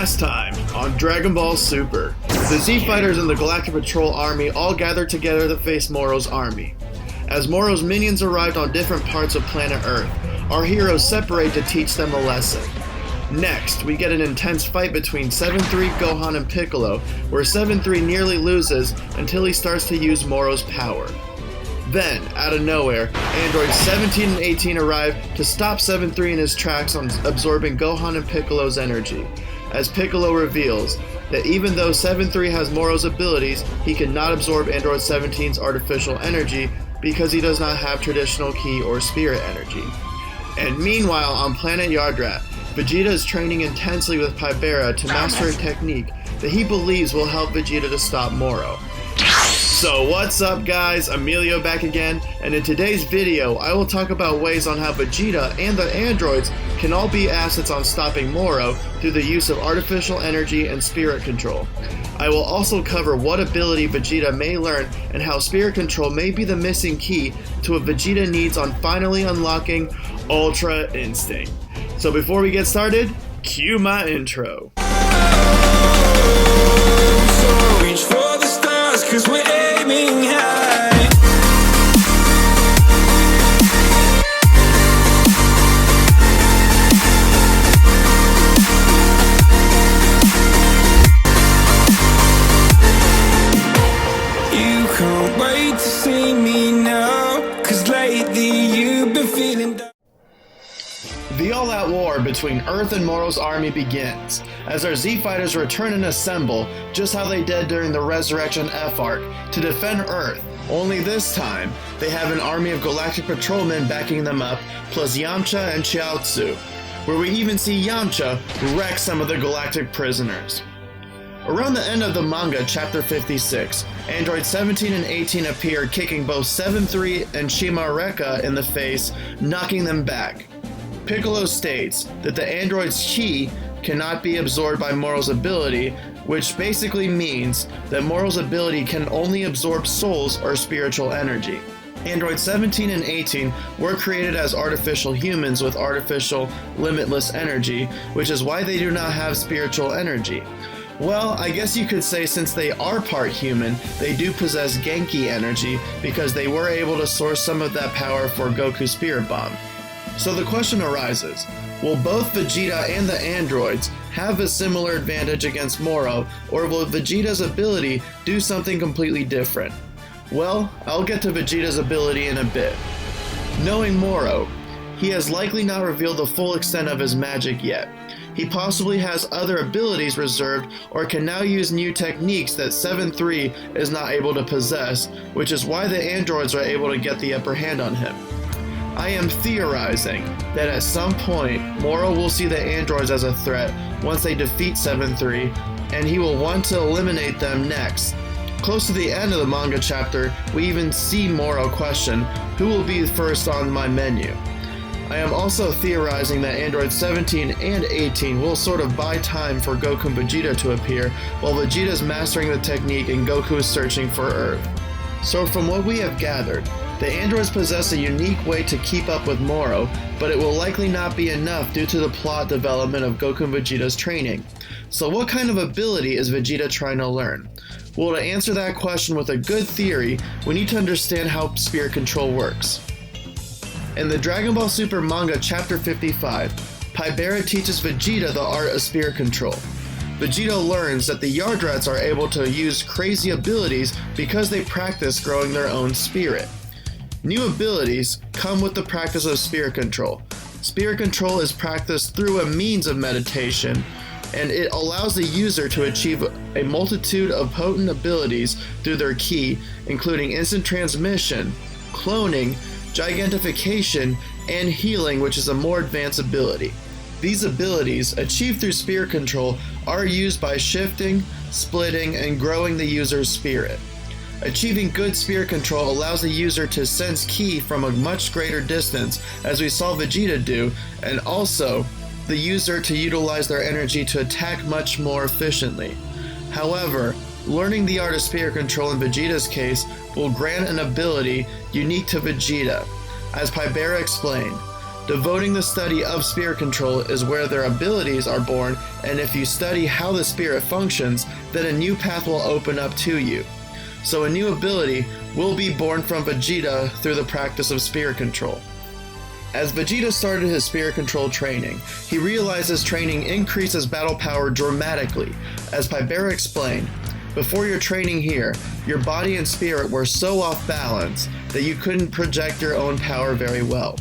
Last time, on Dragon Ball Super, the Z Fighters and the Galactic Patrol Army all gathered together to face Moro's army. As Moro's minions arrived on different parts of planet Earth, our heroes separate to teach them a lesson. Next, we get an intense fight between 7-3 Gohan and Piccolo, where 7-3 nearly loses until he starts to use Moro's power. Then, out of nowhere, androids 17 and 18 arrive to stop 7-3 in his tracks on absorbing Gohan and Piccolo's energy, as Piccolo reveals that even though 7-3 has Moro's abilities, he cannot absorb Android 17's artificial energy because he does not have traditional ki or spirit energy. And meanwhile, on planet Yardrat, Vegeta is training intensely with Pybera to master a technique that he believes will help Vegeta to stop Moro. So what's up guys, Emilio back again, and in today's video I will talk about ways on how Vegeta and the androids can all be assets on stopping Moro through the use of artificial energy and spirit control. I will also cover what ability Vegeta may learn and how spirit control may be the missing key to what Vegeta needs on finally unlocking Ultra Instinct. So before we get started, cue my intro. So reach for the stars, 'cause we're aiming high. You can't wait to see me now, 'cause lately you've been feeling down. The all-out war between Earth and Moro's army begins, as our Z-Fighters return and assemble, just how they did during the Resurrection F-Arc, to defend Earth. Only this time, they have an army of Galactic Patrolmen backing them up, plus Yamcha and Chiaotzu, where we even see Yamcha wreck some of the Galactic prisoners. Around the end of the manga, chapter 56, androids 17 and 18 appear, kicking both 7-3 and Shima Rekka in the face, knocking them back. Piccolo states that the android's chi cannot be absorbed by Moro's ability, which basically means that Moro's ability can only absorb souls or spiritual energy. Androids 17 and 18 were created as artificial humans with artificial, limitless energy, which is why they do not have spiritual energy. Well, I guess you could say since they are part human, they do possess Genki energy because they were able to source some of that power for Goku's Spirit Bomb. So the question arises, will both Vegeta and the androids have a similar advantage against Moro, or will Vegeta's ability do something completely different? Well, I'll get to Vegeta's ability in a bit. Knowing Moro, he has likely not revealed the full extent of his magic yet. He possibly has other abilities reserved or can now use new techniques that 7-3 is not able to possess, which is why the androids are able to get the upper hand on him. I am theorizing that at some point, Moro will see the androids as a threat once they defeat 7-3, and he will want to eliminate them next. Close to the end of the manga chapter, we even see Moro question, who will be first on my menu? I am also theorizing that androids 17 and 18 will sort of buy time for Goku and Vegeta to appear, while Vegeta is mastering the technique and Goku is searching for Earth. So from what we have gathered, the androids possess a unique way to keep up with Moro, but it will likely not be enough due to the plot development of Goku and Vegeta's training. So what kind of ability is Vegeta trying to learn? Well, to answer that question with a good theory, we need to understand how spirit control works. In the Dragon Ball Super manga chapter 55, Pybera teaches Vegeta the art of spirit control. Vegeta learns that the Yardrats are able to use crazy abilities because they practice growing their own spirit. New abilities come with the practice of spirit control. Spirit control is practiced through a means of meditation, and it allows the user to achieve a multitude of potent abilities through their ki, including instant transmission, cloning, gigantification, and healing, which is a more advanced ability. These abilities, achieved through spirit control, are used by shifting, splitting, and growing the user's spirit. Achieving good spirit control allows the user to sense ki from a much greater distance, as we saw Vegeta do, and also the user to utilize their energy to attack much more efficiently. However, learning the art of spirit control in Vegeta's case will grant an ability unique to Vegeta. As Pybera explained, Devoting the study of spirit control is where their abilities are born, and if you study how the spirit functions, then a new path will open up to you. So a new ability will be born from Vegeta through the practice of spirit control. As Vegeta started his spirit control training, he realized his training increases battle power dramatically. As Pybera explained, before your training here, your body and spirit were so off balance that you couldn't project your own power very well.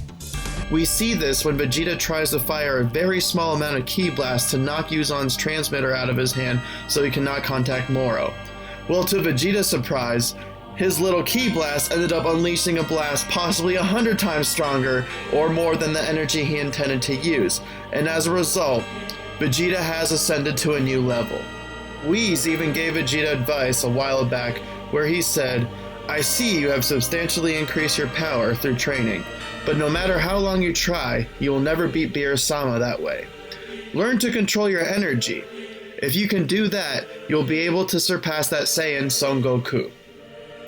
We see this when Vegeta tries to fire a very small amount of ki blast to knock Yuzon's transmitter out of his hand so he cannot contact Moro. Well, to Vegeta's surprise, his little ki blast ended up unleashing a blast possibly 100 times stronger or more than the energy he intended to use, and as a result, Vegeta has ascended to a new level. Whis even gave Vegeta advice a while back where he said, "I see you have substantially increased your power through training, but no matter how long you try, you will never beat Beerus-sama that way. Learn to control your energy. If you can do that, you'll be able to surpass that Saiyan Son Goku."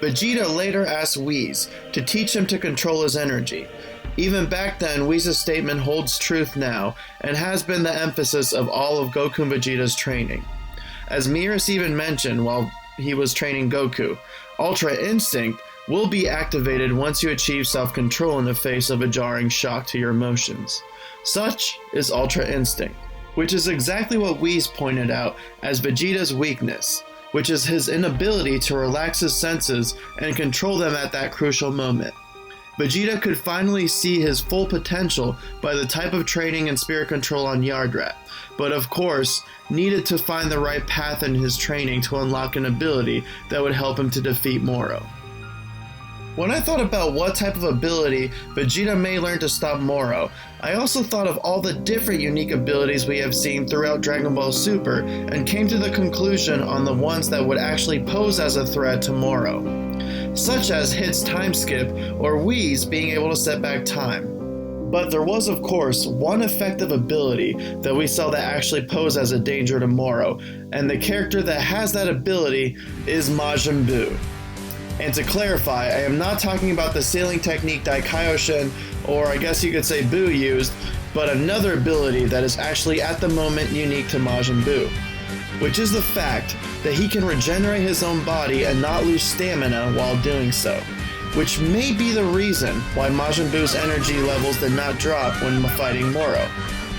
Vegeta later asked Whis to teach him to control his energy. Even back then, Whis' statement holds truth now, and has been the emphasis of all of Goku and Vegeta's training. As Beerus even mentioned while he was training Goku, Ultra Instinct will be activated once you achieve self-control in the face of a jarring shock to your emotions. Such is Ultra Instinct, which is exactly what Whis pointed out as Vegeta's weakness, which is his inability to relax his senses and control them at that crucial moment. Vegeta could finally see his full potential by the type of training and spirit control on Yardrat, but of course, needed to find the right path in his training to unlock an ability that would help him to defeat Moro. When I thought about what type of ability Vegeta may learn to stop Moro, I also thought of all the different unique abilities we have seen throughout Dragon Ball Super and came to the conclusion on the ones that would actually pose as a threat to Moro, such as Hit's time skip or Whis being able to set back time. But there was of course one effective ability that we saw that actually posed as a danger to Moro, and the character that has that ability is Majin Buu. And to clarify, I am not talking about the sailing technique Daikaioshin, or I guess you could say Buu used, but another ability that is actually at the moment unique to Majin Buu, which is the fact that he can regenerate his own body and not lose stamina while doing so, which may be the reason why Majin Buu's energy levels did not drop when fighting Moro,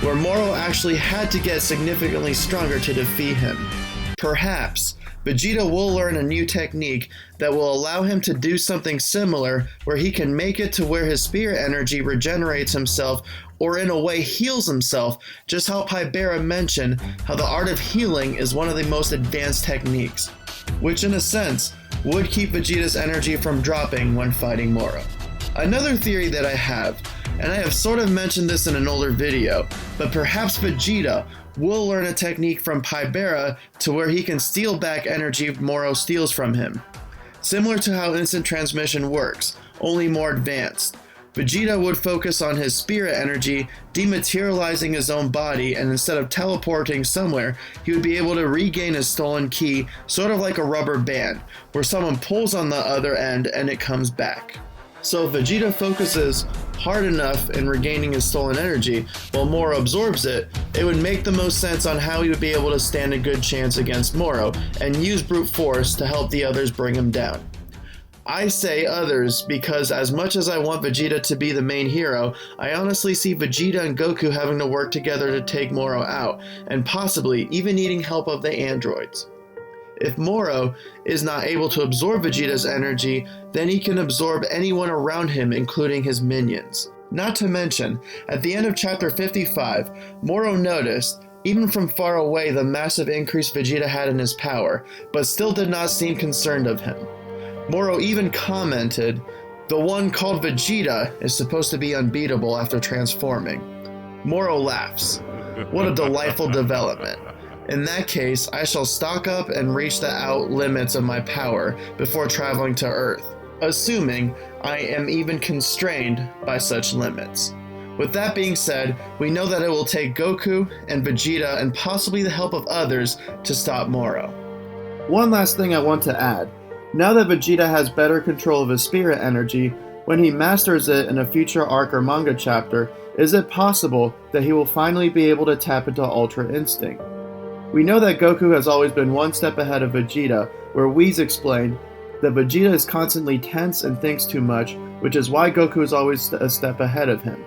where Moro actually had to get significantly stronger to defeat him. Perhaps Vegeta will learn a new technique that will allow him to do something similar where he can make it to where his spirit energy regenerates himself or in a way heals himself, just how Pybera mentioned how the art of healing is one of the most advanced techniques, which in a sense would keep Vegeta's energy from dropping when fighting Moro. Another theory that I have, and I have sort of mentioned this in an older video, but perhaps Vegeta will learn a technique from Pybera to where he can steal back energy Moro steals from him. Similar to how instant transmission works, only more advanced. Vegeta would focus on his spirit energy, dematerializing his own body, and instead of teleporting somewhere, he would be able to regain his stolen ki, sort of like a rubber band, where someone pulls on the other end and it comes back. So if Vegeta focuses hard enough in regaining his stolen energy, while Moro absorbs it, it would make the most sense on how he would be able to stand a good chance against Moro, and use brute force to help the others bring him down. I say others because as much as I want Vegeta to be the main hero, I honestly see Vegeta and Goku having to work together to take Moro out, and possibly even needing help of the androids. If Moro is not able to absorb Vegeta's energy, then he can absorb anyone around him, including his minions. Not to mention, at the end of chapter 55, Moro noticed, even from far away, the massive increase Vegeta had in his power, but still did not seem concerned of him. Moro even commented, "The one called Vegeta is supposed to be unbeatable after transforming." Moro laughs. What a delightful development. In that case, I shall stock up and reach the out limits of my power before traveling to Earth, assuming I am even constrained by such limits. With that being said, we know that it will take Goku and Vegeta and possibly the help of others to stop Moro. One last thing I want to add. Now that Vegeta has better control of his spirit energy, when he masters it in a future arc or manga chapter, Is it possible that he will finally be able to tap into Ultra Instinct? We know that Goku has always been one step ahead of Vegeta, where Whis explained that Vegeta is constantly tense and thinks too much, which is why Goku is always a step ahead of him.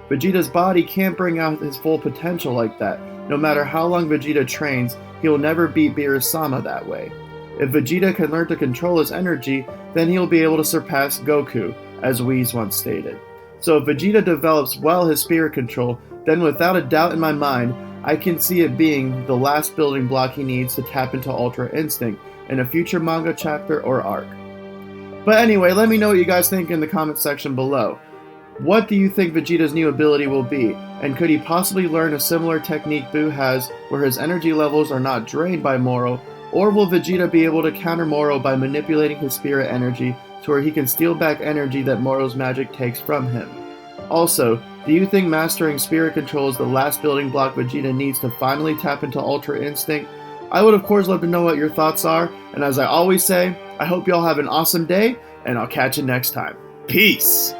Vegeta's body can't bring out his full potential like that. No matter how long Vegeta trains, he will never beat Beerus-sama that way. If Vegeta can learn to control his energy, then he will be able to surpass Goku, as Whis once stated. So if Vegeta develops well his spirit control, then without a doubt in my mind, I can see it being the last building block he needs to tap into Ultra Instinct in a future manga chapter or arc. But anyway, let me know what you guys think in the comment section below. What do you think Vegeta's new ability will be, and could he possibly learn a similar technique Buu has where his energy levels are not drained by Moro, or will Vegeta be able to counter Moro by manipulating his spirit energy to where he can steal back energy that Moro's magic takes from him? Also, do you think mastering spirit control is the last building block Vegeta needs to finally tap into Ultra Instinct? I would of course love to know what your thoughts are, and as I always say, I hope y'all have an awesome day, and I'll catch you next time. Peace!